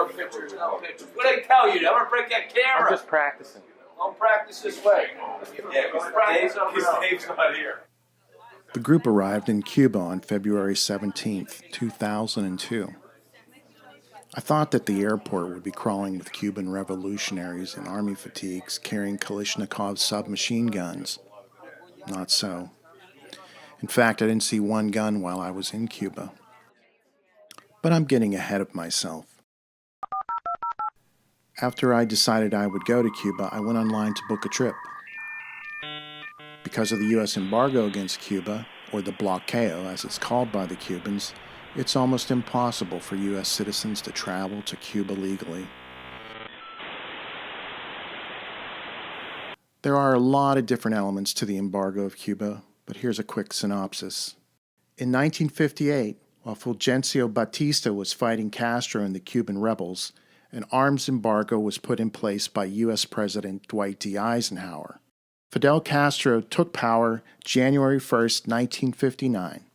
No pictures, no pictures. What did I tell you? I'm gonna break that camera. I'm just practicing. Don't practice this way. Yeah, because Dave's not here. The group arrived in Cuba on February 17th, 2002. I thought that the airport would be crawling with Cuban revolutionaries in army fatigues carrying Kalashnikov submachine guns. Not so. In fact, I didn't see one gun while I was in Cuba. But I'm getting ahead of myself. After I decided I would go to Cuba, I went online to book a trip. Because of the US embargo against Cuba, or the Bloqueo as it's called by the Cubans, it's almost impossible for US citizens to travel to Cuba legally. There are a lot of different elements to the embargo of Cuba, but here's a quick synopsis. In 1958, while Fulgencio Batista was fighting Castro and the Cuban rebels, an arms embargo was put in place by U.S. President Dwight D. Eisenhower. Fidel Castro took power January 1, 1959,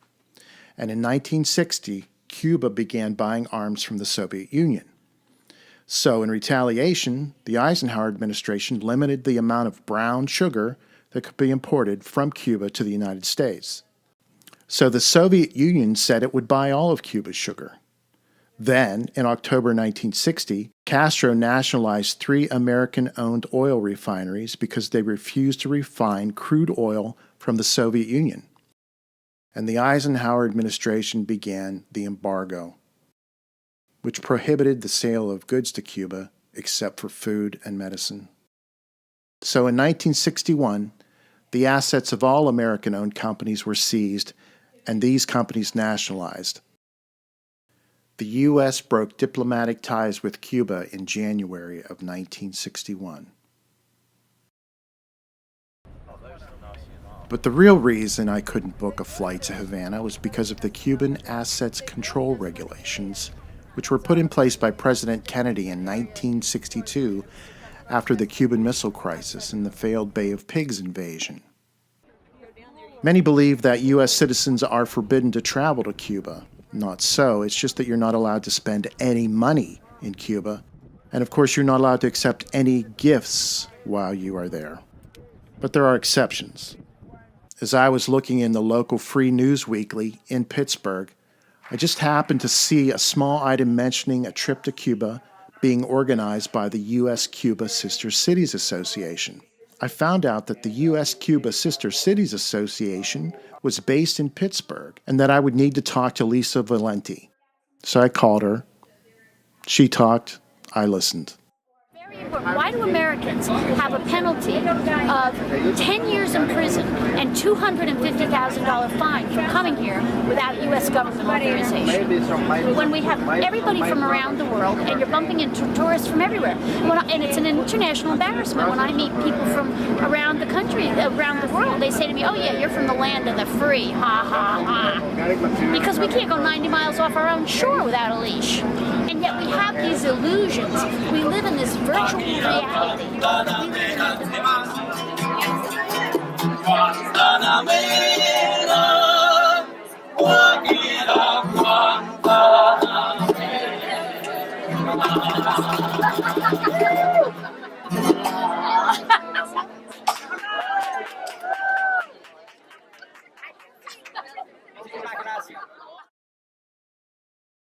and in 1960, Cuba began buying arms from the Soviet Union. So, in retaliation, the Eisenhower administration limited the amount of brown sugar that could be imported from Cuba to the United States. So the Soviet Union said it would buy all of Cuba's sugar. Then, in October 1960, Castro nationalized 3 American-owned oil refineries because they refused to refine crude oil from the Soviet Union. And the Eisenhower administration began the embargo, which prohibited the sale of goods to Cuba except for food and medicine. So in 1961, the assets of all American-owned companies were seized, and these companies nationalized. The U.S. broke diplomatic ties with Cuba in January of 1961. But the real reason I couldn't book a flight to Havana was because of the Cuban Assets Control Regulations, which were put in place by President Kennedy in 1962 after the Cuban Missile Crisis and the failed Bay of Pigs invasion. Many believe that U.S. citizens are forbidden to travel to Cuba. Not so. It's just that you're not allowed to spend any money in Cuba. And of course, you're not allowed to accept any gifts while you are there. But there are exceptions. As I was looking in the local Free News Weekly in Pittsburgh, I just happened to see a small item mentioning a trip to Cuba being organized by the US Cuba Sister Cities Association. I found out that the US Cuba Sister Cities Association was based in Pittsburgh and that I would need to talk to Lisa Valanti. So I called her. She talked. I listened. Why do Americans have a penalty of 10 years in prison and $250,000 fine for coming here without U.S. government authorization? When we have everybody from around the world, and you're bumping into tourists from everywhere, and it's an international embarrassment. When I meet people from around the country, around the world, they say to me, "Oh yeah, you're from the land of the free, ha ha ha," because we can't go 90 miles off our own shore without a leash. And yet we have these illusions. We live in this virtual reality.